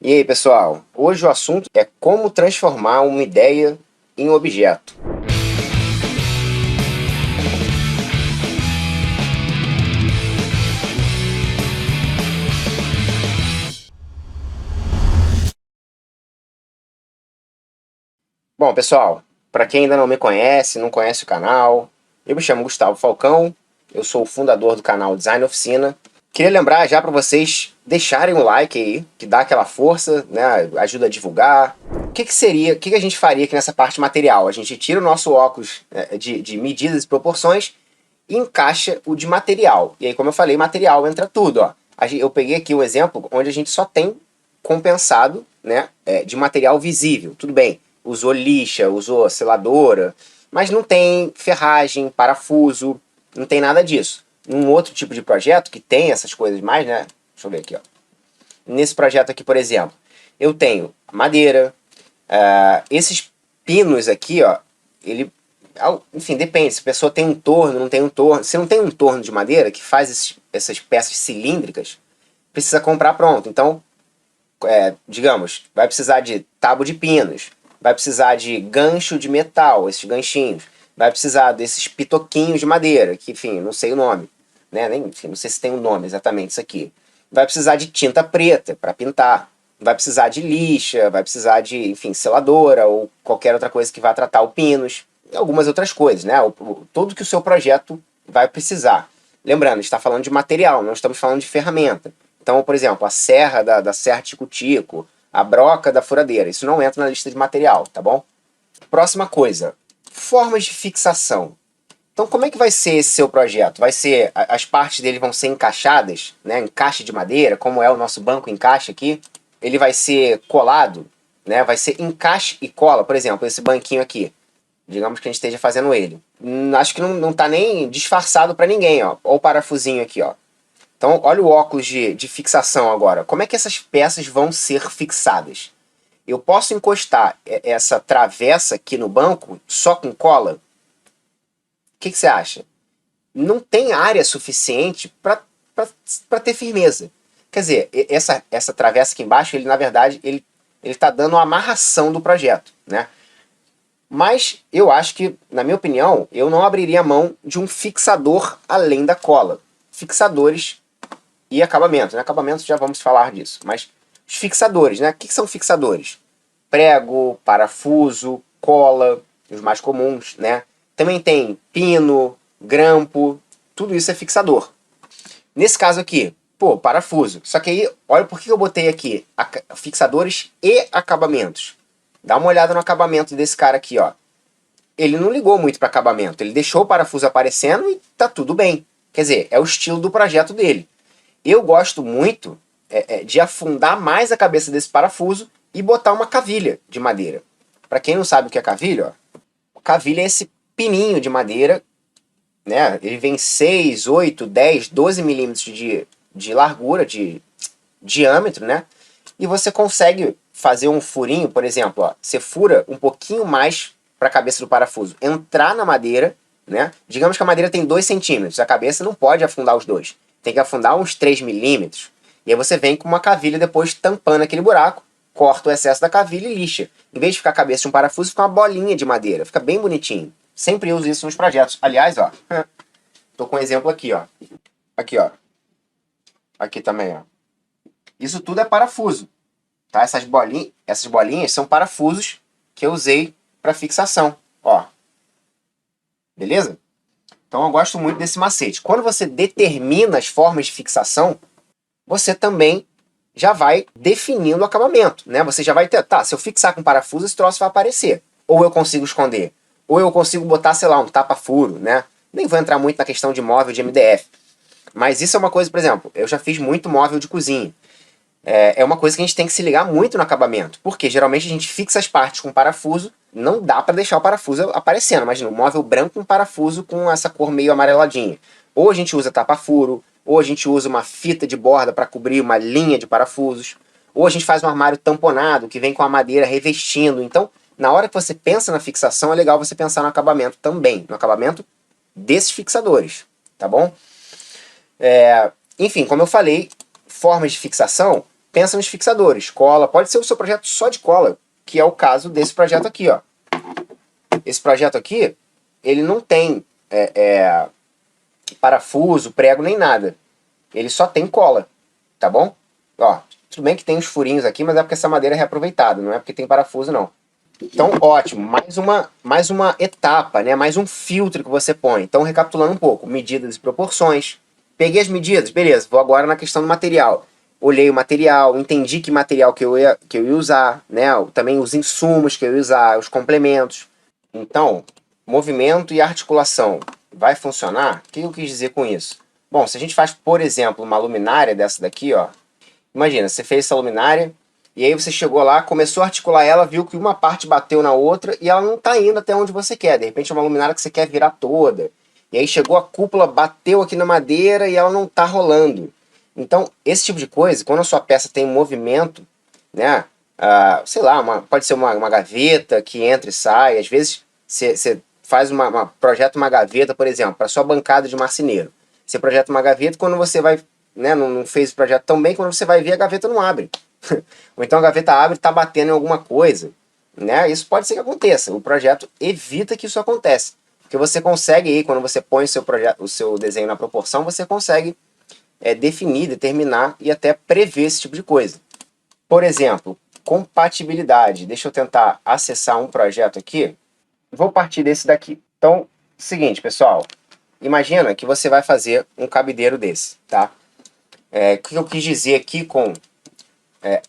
E aí, pessoal? Hoje o assunto é como transformar uma ideia em objeto. Bom, pessoal, para quem ainda não me conhece, não conhece o canal, eu me chamo Gustavo Falcão, eu sou o fundador do canal Design Oficina. Queria lembrar já para vocês deixarem o like aí, que dá aquela força, né, ajuda a divulgar. O que a gente faria aqui nessa parte material? A gente tira o nosso óculos de medidas e proporções e encaixa o de material. E aí, como eu falei, material entra tudo, ó. Eu peguei aqui um exemplo onde a gente só tem compensado, né, de material visível. Tudo bem, usou lixa, usou seladora, mas não tem ferragem, parafuso, não tem nada disso. Um outro tipo de projeto que tem essas coisas mais, né? Deixa eu ver aqui, ó. Nesse projeto aqui, por exemplo, eu tenho madeira, esses pinos aqui, ó, enfim, depende, se a pessoa tem um torno, não tem um torno. Se não tem um torno de madeira que faz essas peças cilíndricas, precisa comprar pronto. Então, digamos, vai precisar de tábua de pinos, vai precisar de gancho de metal, esses ganchinhos, vai precisar desses pitoquinhos de madeira, que, enfim, não sei o nome, né? Enfim, não sei se tem um nome exatamente isso aqui. Vai precisar de tinta preta para pintar, vai precisar de lixa, vai precisar de, enfim, seladora ou qualquer outra coisa que vá tratar o pinos, e algumas outras coisas, né? Tudo que o seu projeto vai precisar. Lembrando, está falando de material, não estamos falando de ferramenta. Então, por exemplo, a serra da serra tico-tico, a broca da furadeira, isso não entra na lista de material, tá bom? Próxima coisa, formas de fixação. Então, como é que vai ser esse seu projeto? Vai ser, as partes dele vão ser encaixadas, né? Encaixe de madeira, como é o nosso banco encaixe aqui. Ele vai ser colado, né? Vai ser encaixe e cola, por exemplo, esse banquinho aqui. Digamos que a gente esteja fazendo ele. Acho que não tá nem disfarçado para ninguém, ó. Olha o parafusinho aqui, ó. Então, olha o óculos de fixação agora. Como é que essas peças vão ser fixadas? Eu posso encostar essa travessa aqui no banco só com cola? O que você acha? Não tem área suficiente para ter firmeza. Quer dizer, essa travessa aqui embaixo, ele na verdade, ele está dando uma amarração do projeto, né? Mas eu acho que, na minha opinião, eu não abriria mão de um fixador além da cola. Fixadores e acabamentos. Né? Acabamentos já vamos falar disso. Mas os fixadores, né? O que são fixadores? Prego, parafuso, cola, os mais comuns, né? Também tem pino, grampo, tudo isso é fixador. Nesse caso aqui, pô, parafuso. Só que aí, olha por que eu botei aqui fixadores e acabamentos. Dá uma olhada no acabamento desse cara aqui, ó. Ele não ligou muito para acabamento, ele deixou o parafuso aparecendo e tá tudo bem. Quer dizer, é o estilo do projeto dele. Eu gosto muito de afundar mais a cabeça desse parafuso e botar uma cavilha de madeira. Para quem não sabe o que é cavilha, ó, cavilha é esse pininho de madeira, né? Ele vem 6, 8, 10, 12 milímetros de largura, de diâmetro, né? E você consegue fazer um furinho, por exemplo, ó, você fura um pouquinho mais para a cabeça do parafuso entrar na madeira, né? Digamos que a madeira tem 2 centímetros, a cabeça não pode afundar os dois. Tem que afundar uns 3 milímetros. E aí você vem com uma cavilha depois tampando aquele buraco, corta o excesso da cavilha e lixa. Em vez de ficar a cabeça de um parafuso, fica uma bolinha de madeira. Fica bem bonitinho. Sempre uso isso nos projetos. Aliás, ó, tô com um exemplo aqui, ó. Aqui, ó. Aqui também, ó. Isso tudo é parafuso. Tá? Essas bolinhas são parafusos que eu usei para fixação. Ó. Beleza? Então eu gosto muito desse macete. Quando você determina as formas de fixação, você também já vai definindo o acabamento, né? Você já vai ter, tá, se eu fixar com parafuso, esse troço vai aparecer. Ou eu consigo esconder, ou eu consigo botar, sei lá, um tapa-furo, né? Nem vou entrar muito na questão de móvel de MDF. Mas isso é uma coisa, por exemplo, eu já fiz muito móvel de cozinha. É uma coisa que a gente tem que se ligar muito no acabamento. Porque geralmente a gente fixa as partes com parafuso, não dá para deixar o parafuso aparecendo. Imagina, um móvel branco com parafuso com essa cor meio amareladinha. Ou a gente usa tapa-furo, ou a gente usa uma fita de borda para cobrir uma linha de parafusos, ou a gente faz um armário tamponado que vem com a madeira revestindo. Então, na hora que você pensa na fixação, é legal você pensar no acabamento também, no acabamento desses fixadores, tá bom? Enfim, como eu falei, formas de fixação pensa nos fixadores. Cola, pode ser o seu projeto só de cola, que é o caso desse projeto aqui, ó. Esse projeto aqui, ele não tem parafuso, prego, nem nada. Ele só tem cola, tá bom? Ó, tudo bem que tem uns furinhos aqui, mas é porque essa madeira é reaproveitada, não é porque tem parafuso, não. Então, ótimo, mais uma etapa, né? Mais um filtro que você põe. Então, recapitulando um pouco, medidas e proporções. Peguei as medidas, beleza, vou agora na questão do material. Olhei o material, entendi que material que eu ia usar, né? Também os insumos que eu ia usar, os complementos. Então, movimento e articulação vai funcionar? O que eu quis dizer com isso? Bom, se a gente faz, por exemplo, uma luminária dessa daqui, ó. Imagina, você fez essa luminária, e aí você chegou lá, começou a articular ela, viu que uma parte bateu na outra, e ela não está indo até onde você quer. De repente é uma luminária que você quer virar toda. E aí chegou a cúpula, bateu aqui na madeira, e ela não está rolando. Então, esse tipo de coisa, quando a sua peça tem um movimento, né? Sei lá, pode ser uma gaveta que entra e sai. Às vezes você faz projeta uma gaveta, por exemplo, para sua bancada de marceneiro. Você projeta uma gaveta, quando você vai, né, não fez o projeto tão bem, quando você vai ver, a gaveta não abre. Ou então a gaveta abre e está batendo em alguma coisa. Né? Isso pode ser que aconteça. O projeto evita que isso aconteça. Porque você consegue aí, quando você põe o seu desenho na proporção, você consegue definir, determinar e até prever esse tipo de coisa. Por exemplo, compatibilidade. Deixa eu tentar acessar um projeto aqui. Vou partir desse daqui. Então, seguinte, pessoal. Imagina que você vai fazer um cabideiro desse, tá? O que eu quis dizer aqui com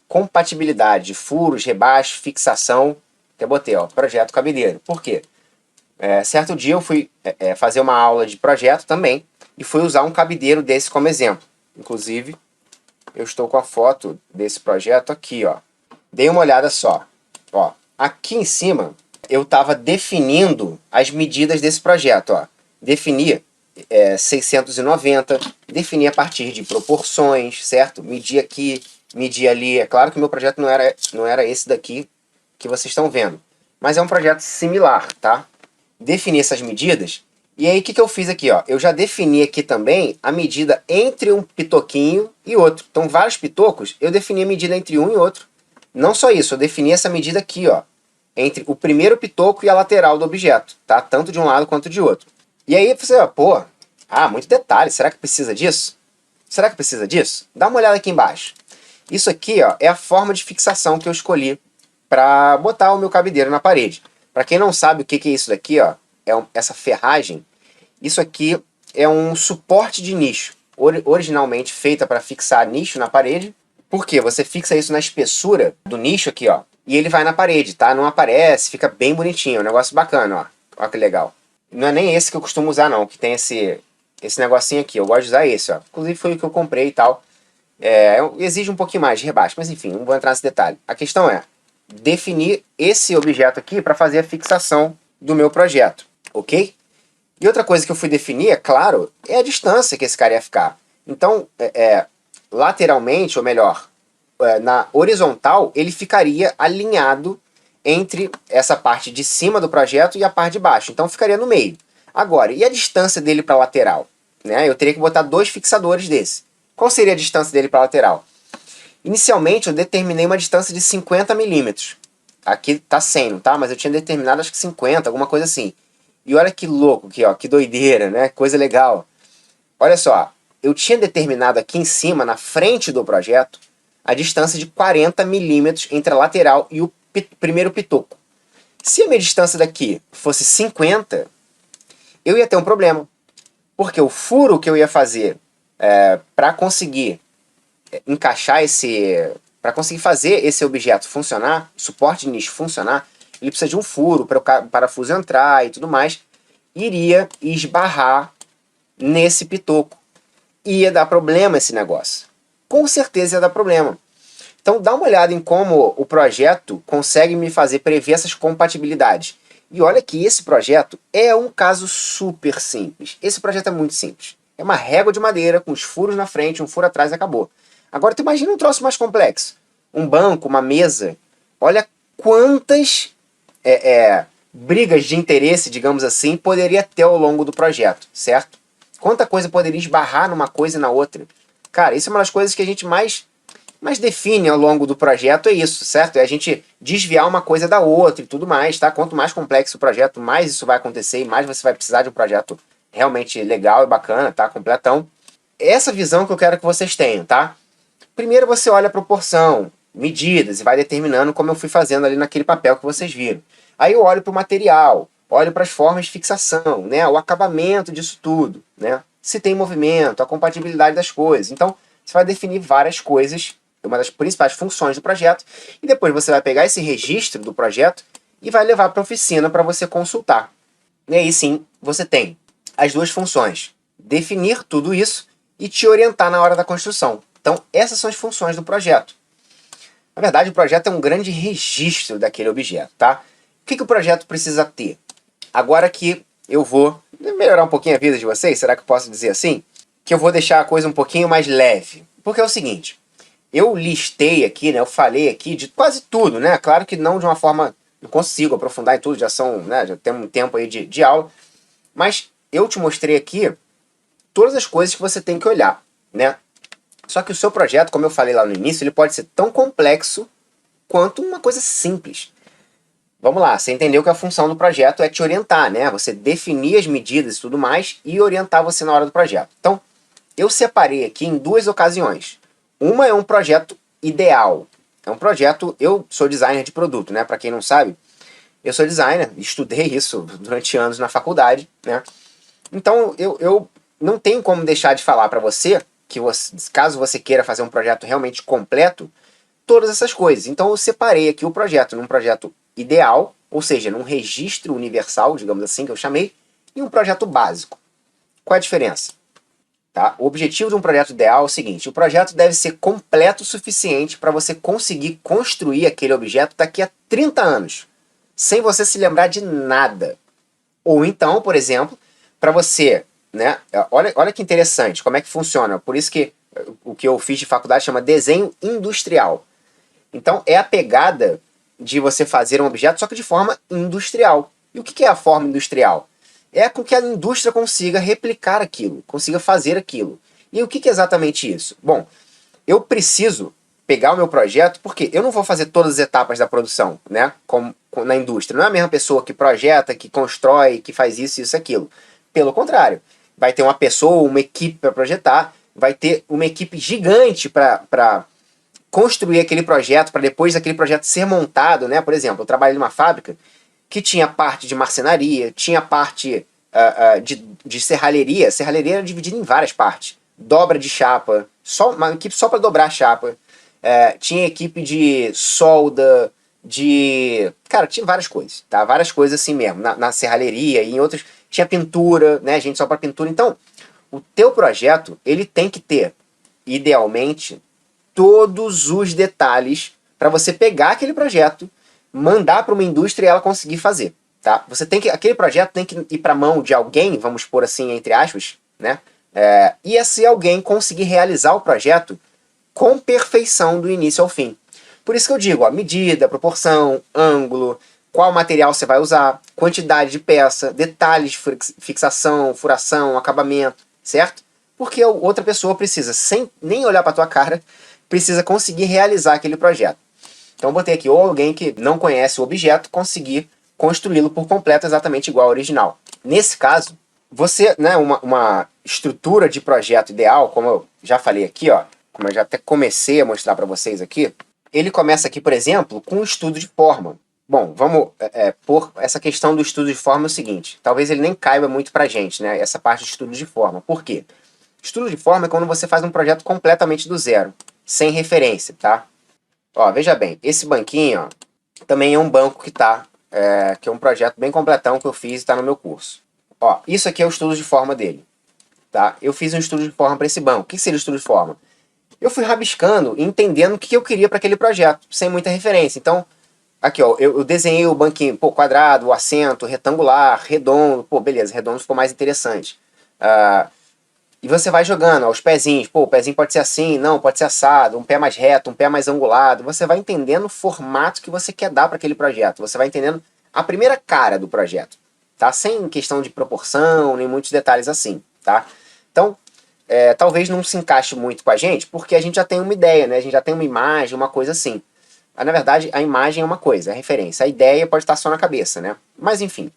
compatibilidade, furos, rebaixo, fixação. Até botei, ó, projeto cabideiro. Por quê? Certo dia eu fui fazer uma aula de projeto também e fui usar um cabideiro desse como exemplo. Inclusive, eu estou com a foto desse projeto aqui, ó. Dei uma olhada só. Ó, aqui em cima eu estava definindo as medidas desse projeto, ó. Defini 690, defini a partir de proporções, certo? Medi aqui, medi ali. É claro que o meu projeto não era esse daqui que vocês estão vendo, mas é um projeto similar, tá? Defini essas medidas, e aí o que eu fiz aqui, ó? Eu já defini aqui também a medida entre um pitoquinho e outro. Então, vários pitocos, eu defini a medida entre um e outro. Não só isso, eu defini essa medida aqui, ó, entre o primeiro pitoco e a lateral do objeto, tá? Tanto de um lado quanto de outro. E aí você, pô, muito detalhe, será que precisa disso? Será que precisa disso? Dá uma olhada aqui embaixo. Isso aqui, ó, é a forma de fixação que eu escolhi para botar o meu cabideiro na parede. Para quem não sabe o que é isso daqui, ó, essa ferragem, isso aqui é um suporte de nicho, originalmente feita para fixar nicho na parede. Por quê? Você fixa isso na espessura do nicho aqui, ó, e ele vai na parede, tá? Não aparece, fica bem bonitinho, é um negócio bacana, ó. Ó que legal. Não é nem esse que eu costumo usar, não, que tem esse negocinho aqui. Eu gosto de usar esse, ó. Inclusive foi o que eu comprei e tal. Exige um pouquinho mais de rebaixo, mas enfim, não vou entrar nesse detalhe. A questão é definir esse objeto aqui para fazer a fixação do meu projeto, ok? E outra coisa que eu fui definir, é claro, é a distância que esse cara ia ficar. Então, lateralmente, ou melhor, na horizontal, ele ficaria alinhado entre essa parte de cima do projeto e a parte de baixo. Então, ficaria no meio. Agora, e a distância dele para a lateral? Né? Eu teria que botar dois fixadores desse. Qual seria a distância dele para a lateral? Inicialmente, eu determinei uma distância de 50 milímetros. Aqui tá 100, não tá? Mas eu tinha determinado, acho que 50, alguma coisa assim. E olha que louco aqui, ó, que doideira, né? Coisa legal. Olha só, eu tinha determinado aqui em cima, na frente do projeto, a distância de 40 milímetros entre a lateral e o primeiro pitoco. Se a minha distância daqui fosse 50, eu ia ter um problema. Porque o furo que eu ia fazer para conseguir encaixar para conseguir fazer esse objeto funcionar, o suporte de nicho funcionar, ele precisa de um furo para o parafuso entrar e tudo mais, iria esbarrar nesse pitoco. Ia dar problema esse negócio. Com certeza ia dar problema. Então dá uma olhada em como o projeto consegue me fazer prever essas compatibilidades. E olha que esse projeto é um caso super simples. Esse projeto é muito simples. É uma régua de madeira com os furos na frente, um furo atrás e acabou. Agora tu imagina um troço mais complexo. Um banco, uma mesa. Olha quantas brigas de interesse, digamos assim, poderia ter ao longo do projeto, certo? Quanta coisa poderia esbarrar numa coisa e na outra. Cara, isso é uma das coisas que a gente mais mas define ao longo do projeto é isso, certo? É a gente desviar uma coisa da outra e tudo mais, tá? Quanto mais complexo o projeto, mais isso vai acontecer e mais você vai precisar de um projeto realmente legal e bacana, tá? Completão. Essa visão que eu quero que vocês tenham, tá? Primeiro você olha a proporção, medidas e vai determinando como eu fui fazendo ali naquele papel que vocês viram. Aí eu olho para o material, olho para as formas de fixação, né? O acabamento disso tudo, né? Se tem movimento, a compatibilidade das coisas. Então, você vai definir várias coisas, uma das principais funções do projeto, e depois você vai pegar esse registro do projeto e vai levar para a oficina para você consultar. E aí sim, você tem as duas funções: definir tudo isso e te orientar na hora da construção. Então, essas são as funções do projeto. Na verdade, o projeto é um grande registro daquele objeto, tá? O que o projeto precisa ter? Agora que eu vou melhorar um pouquinho a vida de vocês, será que eu posso dizer assim? Que eu vou deixar a coisa um pouquinho mais leve. Porque é o seguinte, eu listei aqui, né, eu falei aqui de quase tudo, né? Claro que não de uma forma, não consigo aprofundar em tudo, já são, né, já temos um tempo aí de aula, mas eu te mostrei aqui todas as coisas que você tem que olhar, né? Só que o seu projeto, como eu falei lá no início, ele pode ser tão complexo quanto uma coisa simples. Vamos lá, você entendeu que a função do projeto é te orientar, né? Você definir as medidas e tudo mais e orientar você na hora do projeto. Então, eu separei aqui em duas ocasiões. Uma é um projeto ideal. É um projeto, eu sou designer de produto, né? Para quem não sabe, eu sou designer, estudei isso durante anos na faculdade, né? Então, eu não tenho como deixar de falar para você que você, caso você queira fazer um projeto realmente completo, todas essas coisas. Então eu separei aqui o projeto num projeto ideal, ou seja, num registro universal, digamos assim, que eu chamei, e um projeto básico. Qual é a diferença? Tá? O objetivo de um projeto ideal é o seguinte: o projeto deve ser completo o suficiente para você conseguir construir aquele objeto daqui a 30 anos, sem você se lembrar de nada. Ou então, por exemplo, para você, né? Olha que interessante, como é que funciona. Por isso que o que eu fiz de faculdade chama desenho industrial. Então, é a pegada de você fazer um objeto, só que de forma industrial. E o que é a forma industrial? É com que a indústria consiga replicar aquilo, consiga fazer aquilo. E o que é exatamente isso? Bom, eu preciso pegar o meu projeto, porque eu não vou fazer todas as etapas da produção, né? Como na indústria. Não é a mesma pessoa que projeta, que constrói, que faz isso, aquilo. Pelo contrário, vai ter uma pessoa, uma equipe para projetar, vai ter uma equipe gigante para construir aquele projeto, para depois aquele projeto ser montado, né? Por exemplo, eu trabalhei numa fábrica que tinha parte de marcenaria, tinha parte de serralheria. Serralheria era dividida em várias partes. Dobra de chapa, uma equipe só para dobrar a chapa. Tinha equipe de solda, Cara, tinha várias coisas, tá? Várias coisas assim mesmo, na serralheria e em outras. Tinha pintura, né? Gente só para pintura. Então, o teu projeto, ele tem que ter, idealmente, todos os detalhes para você pegar aquele projeto, mandar para uma indústria e ela conseguir fazer, tá? Você tem que, aquele projeto tem que ir para a mão de alguém, vamos pôr assim entre aspas, né? E esse alguém conseguir realizar o projeto com perfeição do início ao fim. Por isso que eu digo, ó, medida, proporção, ângulo, qual material você vai usar, quantidade de peça, detalhes de fixação, furação, acabamento, certo? Porque outra pessoa precisa, sem nem olhar para tua cara, precisa conseguir realizar aquele projeto. Então eu botei aqui, ou alguém que não conhece o objeto, conseguir construí-lo por completo exatamente igual ao original. Nesse caso, você, né, uma estrutura de projeto ideal, como eu já falei aqui, ó, como eu já até comecei a mostrar para vocês aqui, ele começa aqui, por exemplo, com um estudo de forma. Bom, vamos por essa questão do estudo de forma é o seguinte, talvez ele nem caiba muito pra gente, né, essa parte de estudo de forma. Por quê? Estudo de forma é quando você faz um projeto completamente do zero, sem referência, tá? Ó, veja bem, esse banquinho, ó, também é um banco que é um projeto bem completão que eu fiz e está no meu curso. Ó, isso aqui é o estudo de forma dele, tá? Eu fiz um estudo de forma para esse banco. O que seria o estudo de forma? Eu fui rabiscando e entendendo o que eu queria para aquele projeto, sem muita referência. Então, aqui, ó, eu desenhei o banquinho, pô, quadrado, o assento, retangular, redondo, pô, beleza, redondo ficou mais interessante. E você vai jogando, ó, os pezinhos, pô, o pezinho pode ser assim, não, pode ser assado, um pé mais reto, um pé mais angulado. Você vai entendendo o formato que você quer dar para aquele projeto. Você vai entendendo a primeira cara do projeto, tá? Sem questão de proporção, nem muitos detalhes assim, tá? Então, talvez não se encaixe muito com a gente, porque a gente já tem uma ideia, né? A gente já tem uma imagem, uma coisa assim. Na verdade, a imagem é uma coisa, é a referência. A ideia pode estar só na cabeça, né? Mas enfim.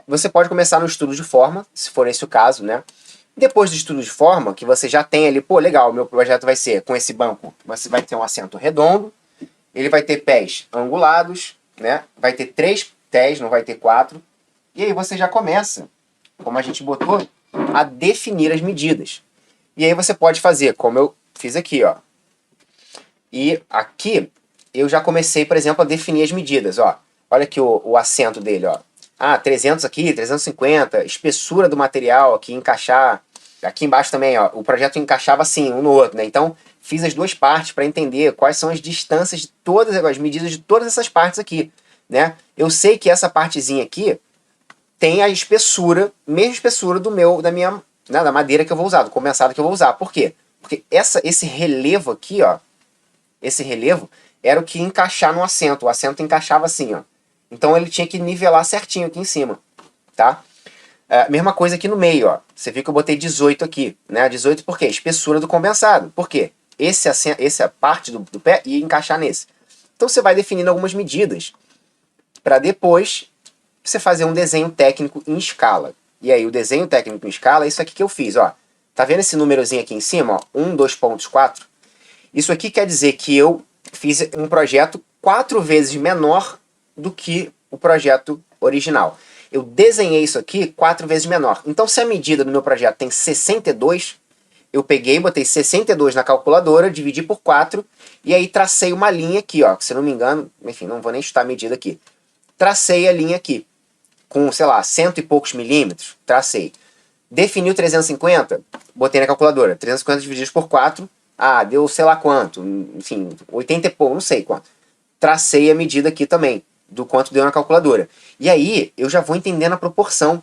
Você pode começar no estudo de forma, se for esse o caso, né? Depois do estudo de forma, que você já tem ali, pô, legal, meu projeto vai ser com esse banco. Você vai ter um assento redondo, ele vai ter pés angulados, né? Vai ter 3 pés, não vai ter 4. E aí você já começa, como a gente botou, a definir as medidas. E aí você pode fazer, como eu fiz aqui, ó. E aqui eu já comecei, por exemplo, a definir as medidas, ó. Olha aqui o assento dele, ó. 300 aqui, 350, espessura do material aqui, encaixar. Aqui embaixo também, ó, o projeto encaixava assim, um no outro, né? Então, fiz as duas partes para entender quais são as distâncias de todas, as medidas de todas essas partes aqui, né? Eu sei que essa partezinha aqui tem a espessura, mesma espessura da madeira que eu vou usar, do condensado que eu vou usar. Por quê? Porque esse relevo aqui, ó, esse relevo era o que ia encaixar no assento. O assento encaixava assim, ó. Então ele tinha que nivelar certinho aqui em cima, tá? Mesma coisa aqui no meio, ó. Você viu que eu botei 18 aqui, né? 18 por quê? Espessura do condensado. Por quê? Essa parte do pé ia encaixar nesse. Então você vai definindo algumas medidas para depois você fazer um desenho técnico em escala. E aí o desenho técnico em escala é isso aqui que eu fiz, ó. Tá vendo esse númerozinho aqui em cima, ó? 1, 2 pontos, 4? Isso aqui quer dizer que eu fiz um projeto 4 vezes menor do que o projeto original. Eu desenhei isso aqui 4 vezes menor. Então, se a medida do meu projeto tem 62, eu peguei, botei 62 na calculadora, dividi por 4, e aí tracei uma linha aqui, ó. Se não me engano, enfim, não vou nem chutar a medida aqui. Tracei a linha aqui, com, sei lá, 100 e poucos milímetros, tracei. Defini o 350, botei na calculadora, 350 divididos por 4, deu sei lá quanto, enfim, 80 e pouco, não sei quanto. Tracei a medida aqui também, do quanto deu na calculadora. E aí, eu já vou entendendo a proporção.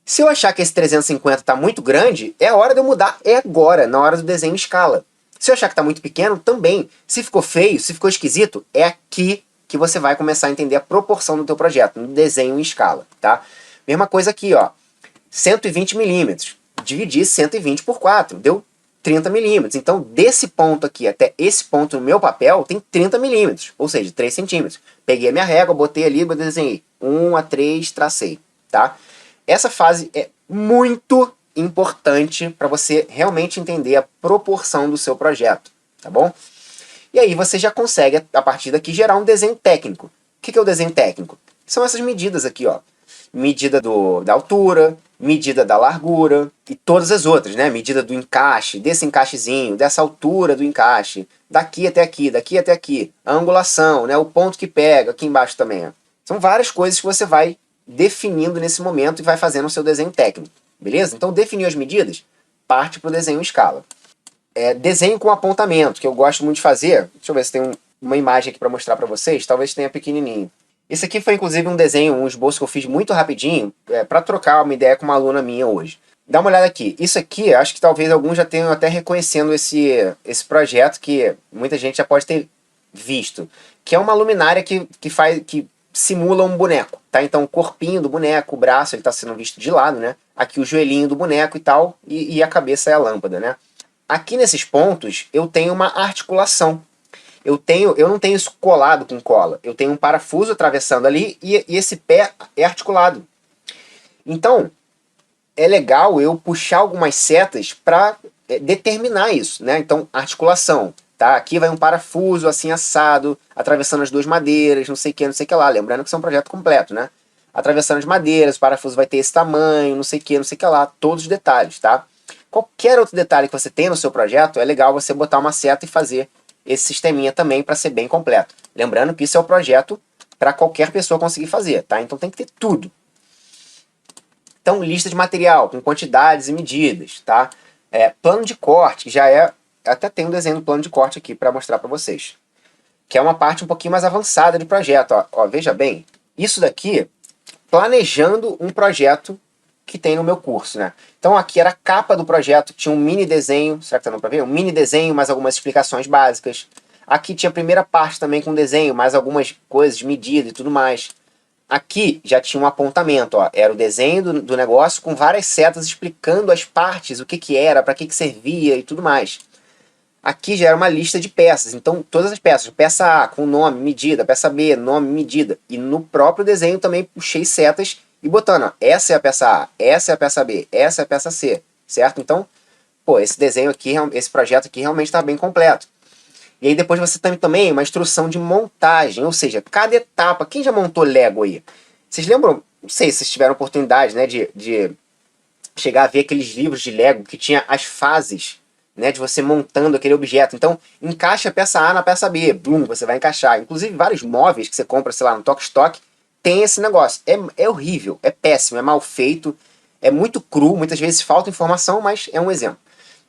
Se eu achar que esse 350 está muito grande, é a hora de eu mudar, é agora, na hora do desenho em escala. Se eu achar que está muito pequeno, também. Se ficou feio, se ficou esquisito, é aqui que você vai começar a entender a proporção do teu projeto, no desenho em escala, tá? Mesma coisa aqui, ó, 120 milímetros. Dividi 120 por 4, deu 30 milímetros. Então, desse ponto aqui até esse ponto no meu papel, tem 30 milímetros, ou seja, 3 centímetros. Peguei a minha régua, botei ali, desenhei. 1 a 3, tracei, tá? Essa fase é muito importante para você realmente entender a proporção do seu projeto, tá bom? E aí você já consegue, a partir daqui, gerar um desenho técnico. O que é o desenho técnico? São essas medidas aqui, ó. Medida da altura, medida da largura e todas as outras, né? Medida do encaixe, desse encaixezinho, dessa altura do encaixe, daqui até aqui, a angulação, né? O ponto que pega, aqui embaixo também. Ó. São várias coisas que você vai definindo nesse momento e vai fazendo o seu desenho técnico, beleza? Então definiu as medidas, parte para o desenho em escala. Desenho com apontamento, que eu gosto muito de fazer. Deixa eu ver se tem uma imagem aqui para mostrar para vocês, talvez tenha pequenininho. Esse aqui foi inclusive um desenho, um esboço que eu fiz muito rapidinho, para trocar uma ideia com uma aluna minha hoje. Dá uma olhada aqui. Isso aqui, acho que talvez alguns já tenham até reconhecendo esse projeto, que muita gente já pode ter visto. Que é uma luminária que simula um boneco, tá? Então o corpinho do boneco, o braço, ele está sendo visto de lado, né? Aqui o joelhinho do boneco e tal, e a cabeça é a lâmpada, né? Aqui nesses pontos eu tenho uma articulação. Eu não tenho isso colado com cola. Eu tenho um parafuso atravessando ali e esse pé é articulado. Então, é legal eu puxar algumas setas para determinar isso, né? Então, articulação. Tá? Aqui vai um parafuso assim assado, atravessando as duas madeiras, não sei o que lá. Lembrando que isso é um projeto completo, né? Atravessando as madeiras, o parafuso vai ter esse tamanho, não sei o que lá. Todos os detalhes, tá? Qualquer outro detalhe que você tenha no seu projeto, é legal você botar uma seta e fazer esse sisteminha também para ser bem completo. Lembrando que isso é um projeto para qualquer pessoa conseguir fazer, tá? Então tem que ter tudo. Então, lista de material, com quantidades e medidas, tá? Plano de corte, que já é... Até tem um desenho do plano de corte aqui para mostrar para vocês. Que é uma parte um pouquinho mais avançada do projeto. Ó, veja bem, isso daqui, planejando um projeto que tem no meu curso, né? Então aqui era a capa do projeto, tinha um mini desenho, será que tá dando para ver? Um mini desenho, mais algumas explicações básicas. Aqui tinha a primeira parte também com desenho, mais algumas coisas, medida e tudo mais. Aqui já tinha um apontamento, ó, era o desenho do negócio com várias setas explicando as partes, o que que era, para que servia e tudo mais. Aqui já era uma lista de peças, então todas as peças, peça A com nome, medida, peça B, nome, medida. E no próprio desenho também puxei setas e botando, ó, essa é a peça A, essa é a peça B, essa é a peça C, certo? Então, pô, esse desenho aqui, esse projeto aqui realmente está bem completo. E aí depois você tem também uma instrução de montagem, ou seja, cada etapa. Quem já montou Lego aí? Vocês lembram? Não sei se vocês tiveram oportunidade, né, de chegar a ver aqueles livros de Lego que tinha as fases, né, de você montando aquele objeto. Então, encaixa a peça A na peça B, blum, você vai encaixar. Inclusive, vários móveis que você compra, sei lá, no Tok Stock, tem esse negócio. É horrível, é péssimo, é mal feito, é muito cru, muitas vezes falta informação, mas é um exemplo.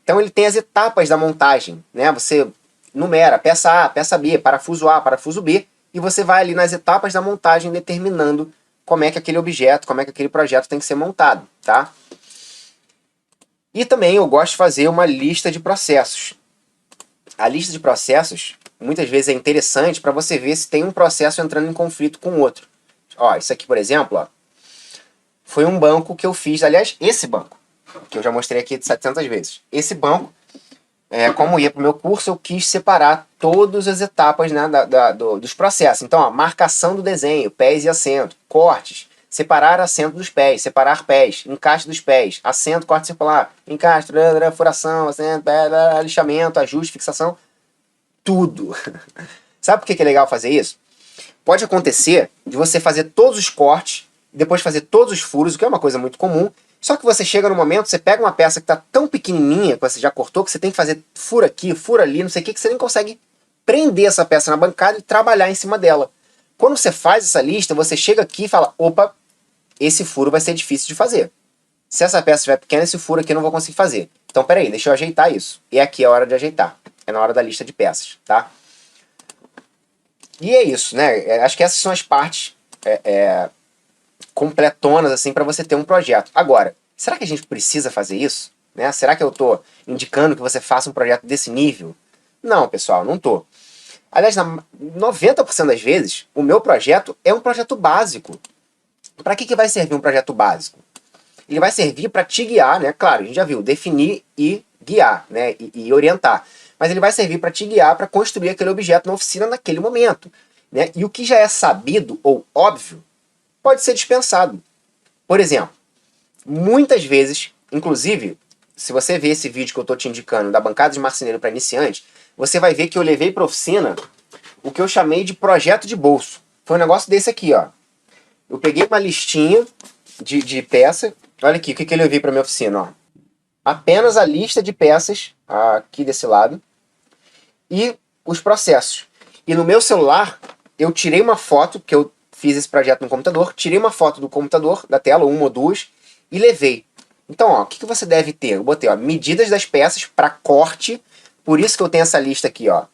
Então, ele tem as etapas da montagem, né? Você numera peça A, peça B, parafuso A, parafuso B, e você vai ali nas etapas da montagem determinando como é que aquele objeto, como é que aquele projeto tem que ser montado, tá? E também eu gosto de fazer uma lista de processos. A lista de processos, muitas vezes é interessante para você ver se tem um processo entrando em conflito com o outro. Ó, isso aqui, por exemplo, ó, foi um banco que eu fiz, aliás, esse banco, que eu já mostrei aqui 700 vezes. Esse banco, como ia para o meu curso, eu quis separar todas as etapas, né, dos processos. Então, ó, marcação do desenho, pés e assento, cortes, separar assento dos pés, separar pés, encaixe dos pés, assento, corte circular, encaixe, furação, assento, lixamento, ajuste, fixação, tudo. Sabe por que é legal fazer isso? Pode acontecer de você fazer todos os cortes, depois fazer todos os furos, o que é uma coisa muito comum. Só que você chega no momento, você pega uma peça que está tão pequenininha, que você já cortou, que você tem que fazer furo aqui, furo ali, não sei o que você nem consegue prender essa peça na bancada e trabalhar em cima dela. Quando você faz essa lista, você chega aqui e fala, opa, esse furo vai ser difícil de fazer. Se essa peça estiver pequena, esse furo aqui eu não vou conseguir fazer. Então, peraí, deixa eu ajeitar isso. E aqui é a hora de ajeitar. É na hora da lista de peças, tá? E é isso, né? Acho que essas são as partes completonas, assim, para você ter um projeto. Agora, será que a gente precisa fazer isso? Né? Será que eu estou indicando que você faça um projeto desse nível? Não, pessoal, não estou. Aliás, 90% das vezes, o meu projeto é um projeto básico. Para que vai servir um projeto básico? Ele vai servir para te guiar, né? Claro, a gente já viu, definir e guiar, né? E orientar. Mas ele vai servir para te guiar para construir aquele objeto na oficina naquele momento. Né? E o que já é sabido ou óbvio pode ser dispensado. Por exemplo, muitas vezes, inclusive, se você ver esse vídeo que eu estou te indicando da bancada de marceneiro para iniciante, você vai ver que eu levei para a oficina o que eu chamei de projeto de bolso. Foi um negócio desse aqui, ó. Eu peguei uma listinha de peça. Olha aqui, o que eu levei para minha oficina, ó. Apenas a lista de peças, aqui desse lado, e os processos. E no meu celular, eu tirei uma foto, que eu fiz esse projeto no computador, tirei uma foto do computador, da tela, uma ou duas, e levei. Então, ó, o que você deve ter? Eu botei, ó, medidas das peças para corte, por isso que eu tenho essa lista aqui, ó.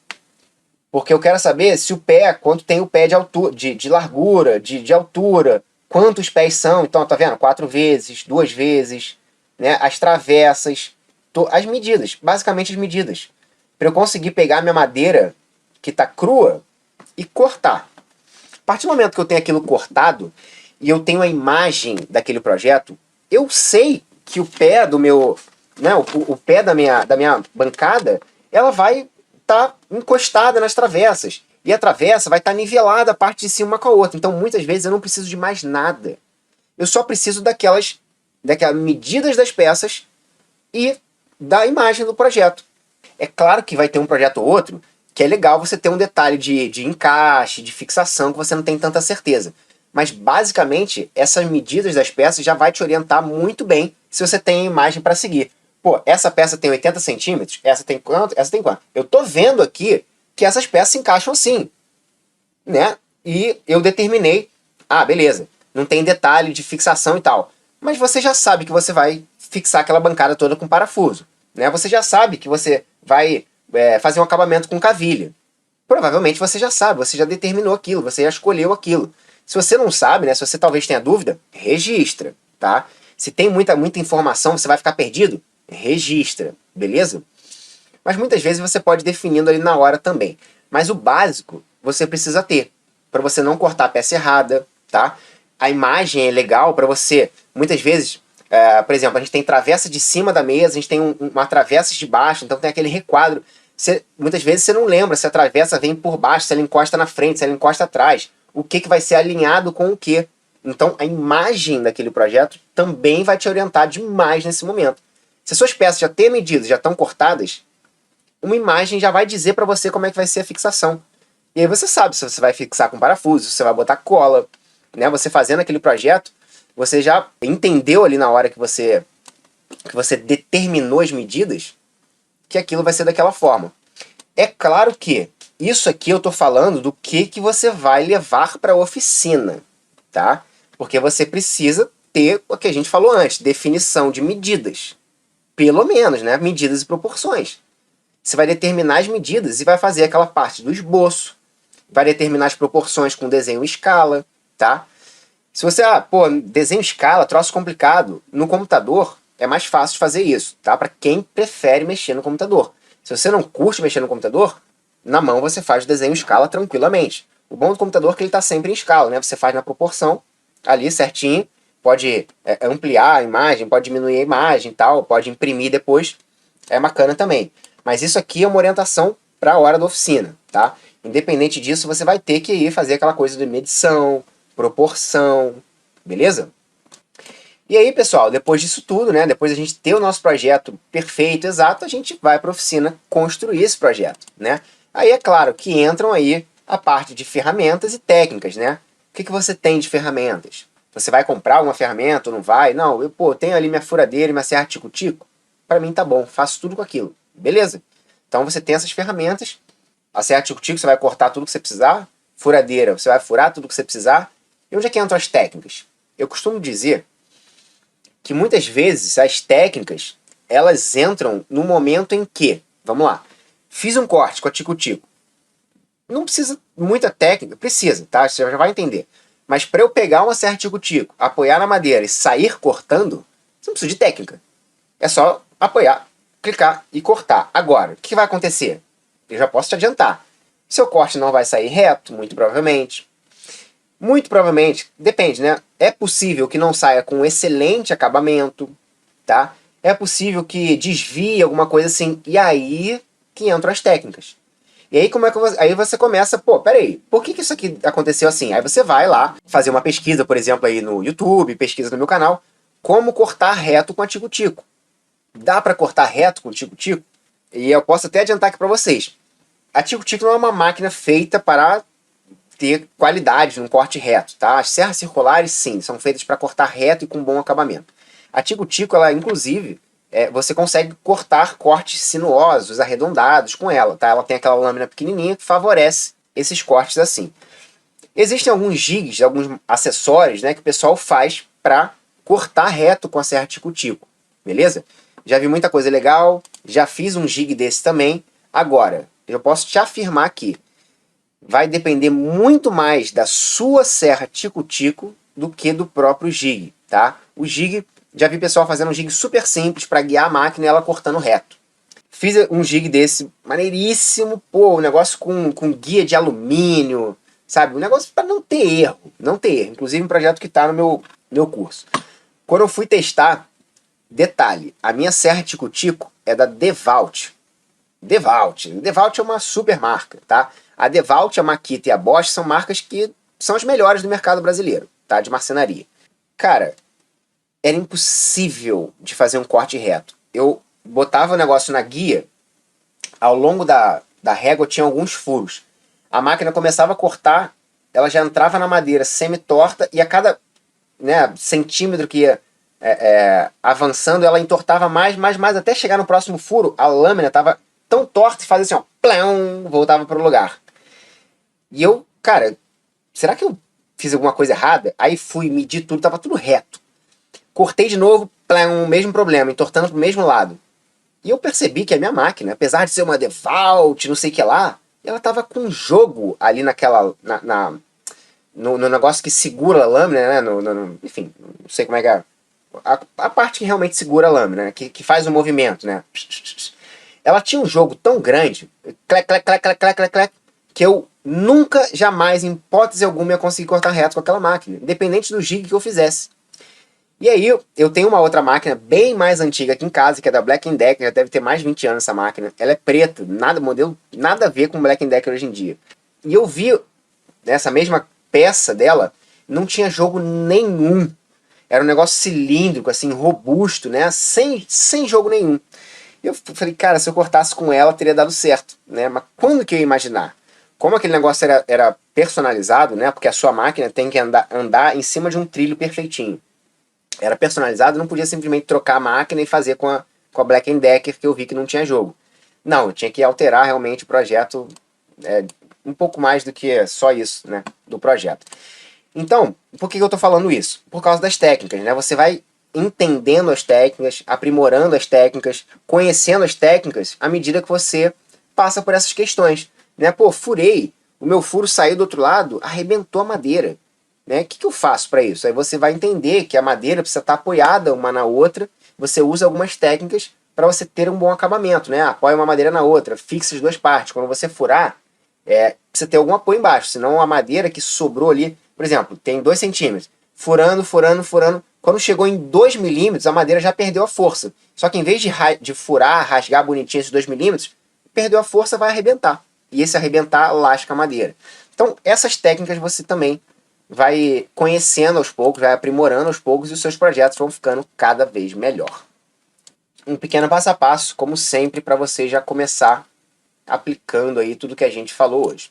Porque eu quero saber se o pé, quanto tem o pé de altura, de largura, de altura, quantos pés são. Então, tá vendo? 4 vezes, 2 vezes, né? As travessas, as medidas, basicamente as medidas. Para eu conseguir pegar a minha madeira, que tá crua, e cortar. A partir do momento que eu tenho aquilo cortado, e eu tenho a imagem daquele projeto, eu sei que o pé do meu, né, o pé da minha bancada, ela vai estar encostada nas travessas. E a travessa vai estar nivelada a parte de cima uma com a outra. Então, muitas vezes, eu não preciso de mais nada. Eu só preciso daquelas medidas das peças e da imagem do projeto. É claro que vai ter um projeto ou outro que é legal você ter um detalhe de encaixe, de fixação, que você não tem tanta certeza. Mas, basicamente, essas medidas das peças já vai te orientar muito bem se você tem a imagem para seguir. Pô, essa peça tem 80 centímetros, essa tem quanto? Essa tem quanto? Eu tô vendo aqui que essas peças se encaixam assim, né? E eu determinei, beleza, não tem detalhe de fixação e tal. Mas você já sabe que você vai fixar aquela bancada toda com parafuso, né? Você já sabe que você vai fazer um acabamento com cavilha. Provavelmente você já sabe, você já determinou aquilo, você já escolheu aquilo. Se você não sabe, né, se você talvez tenha dúvida, registra, tá? Se tem muita informação, você vai ficar perdido, registra, beleza? Mas muitas vezes você pode ir definindo ali na hora também. Mas o básico você precisa ter, para você não cortar a peça errada, tá? a imagem é legal para você, muitas vezes, por exemplo, a gente tem travessa de cima da mesa, a gente tem uma travessa de baixo, então tem aquele requadro. Muitas vezes você não lembra se a travessa vem por baixo, se ela encosta na frente, se ela encosta atrás, o que vai ser alinhado com o quê. Então a imagem daquele projeto também vai te orientar demais nesse momento. Se as suas peças já têm medidas, já estão cortadas, uma imagem já vai dizer para você como é que vai ser a fixação. E aí você sabe se você vai fixar com parafuso, se você vai botar cola, né? Você fazendo aquele projeto, você já entendeu ali na hora que você determinou as medidas que aquilo vai ser daquela forma. É claro que isso aqui eu estou falando do que você vai levar para a oficina, tá? Porque você precisa ter o que a gente falou antes, definição de medidas. Pelo menos, né? Medidas e proporções. Você vai determinar as medidas e vai fazer aquela parte do esboço, vai determinar as proporções com desenho em escala, tá? Se você, desenho em escala, troço complicado, no computador é mais fácil de fazer isso, tá? Para quem prefere mexer no computador. Se você não curte mexer no computador, na mão você faz o desenho em escala tranquilamente. O bom do computador é que ele está sempre em escala, né? Você faz na proporção, ali certinho, pode ampliar a imagem, pode diminuir a imagem e tal, pode imprimir depois, é bacana também. Mas isso aqui é uma orientação para a hora da oficina, tá? Independente disso, você vai ter que ir fazer aquela coisa de medição, proporção, beleza? E aí, pessoal, depois disso tudo, né, depois a gente ter o nosso projeto perfeito, exato, a gente vai para a oficina construir esse projeto, né? Aí é claro que entram aí a parte de ferramentas e técnicas, né? O que você tem de ferramentas? Você vai comprar uma ferramenta ou não vai? Não, eu tenho ali minha furadeira e minha serra tico-tico. Para mim tá bom, faço tudo com aquilo, beleza? Então você tem essas ferramentas, a serra tico-tico você vai cortar tudo que você precisar, furadeira você vai furar tudo que você precisar. E onde é que entram as técnicas? Eu costumo dizer que muitas vezes as técnicas elas entram no momento em que, vamos lá, fiz um corte com a tico-tico. Não precisa muita técnica, precisa, tá? Você já vai entender. Mas para eu pegar uma serra tico-tico, apoiar na madeira e sair cortando, você não precisa de técnica. É só apoiar, clicar e cortar. Agora, o que vai acontecer? Eu já posso te adiantar. Seu corte não vai sair reto, muito provavelmente. Muito provavelmente, depende, né? É possível que não saia com excelente acabamento, tá? É possível que desvie alguma coisa assim. E aí que entram as técnicas. E aí, aí você começa, peraí, por que isso aqui aconteceu assim? Aí você vai lá fazer uma pesquisa, por exemplo, aí no YouTube, pesquisa no meu canal, como cortar reto com a tico-tico. Dá para cortar reto com o tico-tico? E eu posso até adiantar aqui para vocês. A tico-tico não é uma máquina feita para ter qualidade num corte reto, tá? As serras circulares, sim, são feitas para cortar reto e com bom acabamento. A tico-tico, ela, inclusive, você consegue cortar cortes sinuosos, arredondados com ela, tá? Ela tem aquela lâmina pequenininha que favorece esses cortes assim. Existem alguns jigs, alguns acessórios, né, que o pessoal faz para cortar reto com a serra tico-tico, beleza? Já vi muita coisa legal, já fiz um jig desse também. Agora, eu posso te afirmar aqui, vai depender muito mais da sua serra tico-tico do que do próprio jig, tá? O jig, já vi pessoal fazendo um jig super simples para guiar a máquina e ela cortando reto. Fiz um jig desse maneiríssimo, um negócio com guia de alumínio, sabe? Um negócio para não ter erro, não ter erro. Inclusive um projeto que está no meu curso. Quando eu fui testar, detalhe, a minha serra tico-tico é da DeWalt. DeWalt é uma super marca, tá? A DeWalt, a Makita e a Bosch são marcas que são as melhores do mercado brasileiro, tá? De marcenaria. Cara, era impossível de fazer um corte reto. Eu botava o negócio na guia, ao longo da régua tinha alguns furos. A máquina começava a cortar, ela já entrava na madeira semi-torta e a cada centímetro que ia avançando, ela entortava mais, até chegar no próximo furo, a lâmina estava tão torta e fazia assim, ó, plão, voltava para o lugar. E eu, cara, será que eu fiz alguma coisa errada? Aí fui medir tudo, tava tudo reto. Cortei de novo, plão, mesmo problema, entortando pro mesmo lado. E eu percebi que a minha máquina, apesar de ser uma DeWalt, não sei o que lá, ela tava com jogo ali naquela, no negócio que segura a lâmina, né? Enfim, não sei como é que é. A parte que realmente segura a lâmina, né? Que faz o movimento, né? Ela tinha um jogo tão grande, clec, clec, clec, clec, clec, clec, clec, que eu nunca, jamais, em hipótese alguma, eu ia conseguir cortar reto com aquela máquina, independente do gig que eu fizesse. E aí, eu tenho uma outra máquina bem mais antiga aqui em casa, que é da Black Decker, já deve ter mais de 20 anos essa máquina. Ela é preta, modelo nada a ver com Black Decker hoje em dia. E eu vi essa mesma peça dela, não tinha jogo nenhum. Era um negócio cilíndrico, assim, robusto, né? Sem jogo nenhum. E eu falei, cara, se eu cortasse com ela, teria dado certo, né? Mas quando que eu ia imaginar? Como aquele negócio era personalizado, né? Porque a sua máquina tem que andar em cima de um trilho perfeitinho. Era personalizado, não podia simplesmente trocar a máquina e fazer com a Black Decker, que eu vi que não tinha jogo. Não, eu tinha que alterar realmente o projeto, um pouco mais do que só isso, né, do projeto. Então, por que eu estou falando isso? Por causa das técnicas, né? Você vai entendendo as técnicas, aprimorando as técnicas, conhecendo as técnicas à medida que você passa por essas questões, né? Pô, furei, o meu furo saiu do outro lado, arrebentou a madeira, né? O que eu faço para isso? Aí você vai entender que a madeira precisa estar apoiada uma na outra, você usa algumas técnicas para você ter um bom acabamento, né? Apoia uma madeira na outra, fixa as duas partes. Quando você furar, precisa ter algum apoio embaixo, senão a madeira que sobrou ali, por exemplo, tem 2 centímetros, furando, quando chegou em 2 milímetros, a madeira já perdeu a força. Só que em vez de furar, rasgar bonitinho esses 2 milímetros, perdeu a força, vai arrebentar. E esse arrebentar lasca a madeira. Então, essas técnicas você também vai conhecendo aos poucos, vai aprimorando aos poucos e os seus projetos vão ficando cada vez melhor. Um pequeno passo a passo, como sempre, para você já começar aplicando aí tudo que a gente falou hoje.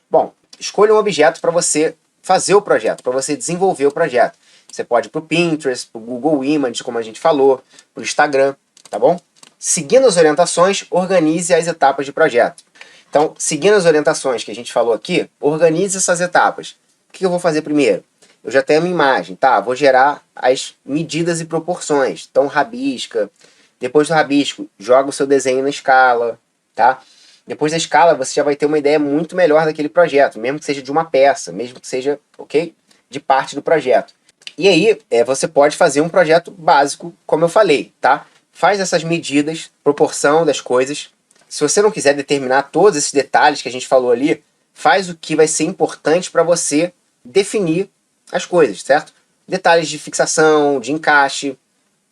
Bom, escolha um objeto para você fazer o projeto, para você desenvolver o projeto. Você pode ir para o Pinterest, para o Google Images, como a gente falou, para o Instagram, tá bom? Seguindo as orientações, organize as etapas de projeto. Então, seguindo as orientações que a gente falou aqui, organize essas etapas. O que eu vou fazer primeiro? Eu já tenho a minha imagem, tá? Vou gerar as medidas e proporções. Então, rabisca. Depois do rabisco, joga o seu desenho na escala, tá? Depois da escala, você já vai ter uma ideia muito melhor daquele projeto, mesmo que seja de uma peça, mesmo que seja, ok? De parte do projeto. E aí, você pode fazer um projeto básico, como eu falei, tá? Faz essas medidas, proporção das coisas. Se você não quiser determinar todos esses detalhes que a gente falou ali, faz o que vai ser importante para você definir as coisas, certo? Detalhes de fixação, de encaixe,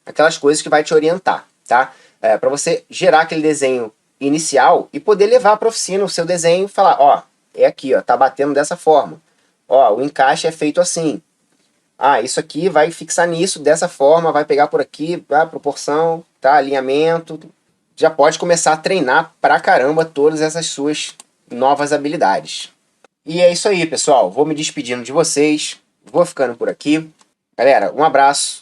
aquelas coisas que vai te orientar, tá? Para você gerar aquele desenho inicial e poder levar para a oficina o seu desenho e falar, ó, é aqui, ó, tá batendo dessa forma. Ó, o encaixe é feito assim. Ah, isso aqui vai fixar nisso, dessa forma, vai pegar por aqui, a proporção, tá, alinhamento. Já pode começar a treinar pra caramba todas essas suas novas habilidades. E é isso aí, pessoal. Vou me despedindo de vocês. Vou ficando por aqui. Galera, um abraço.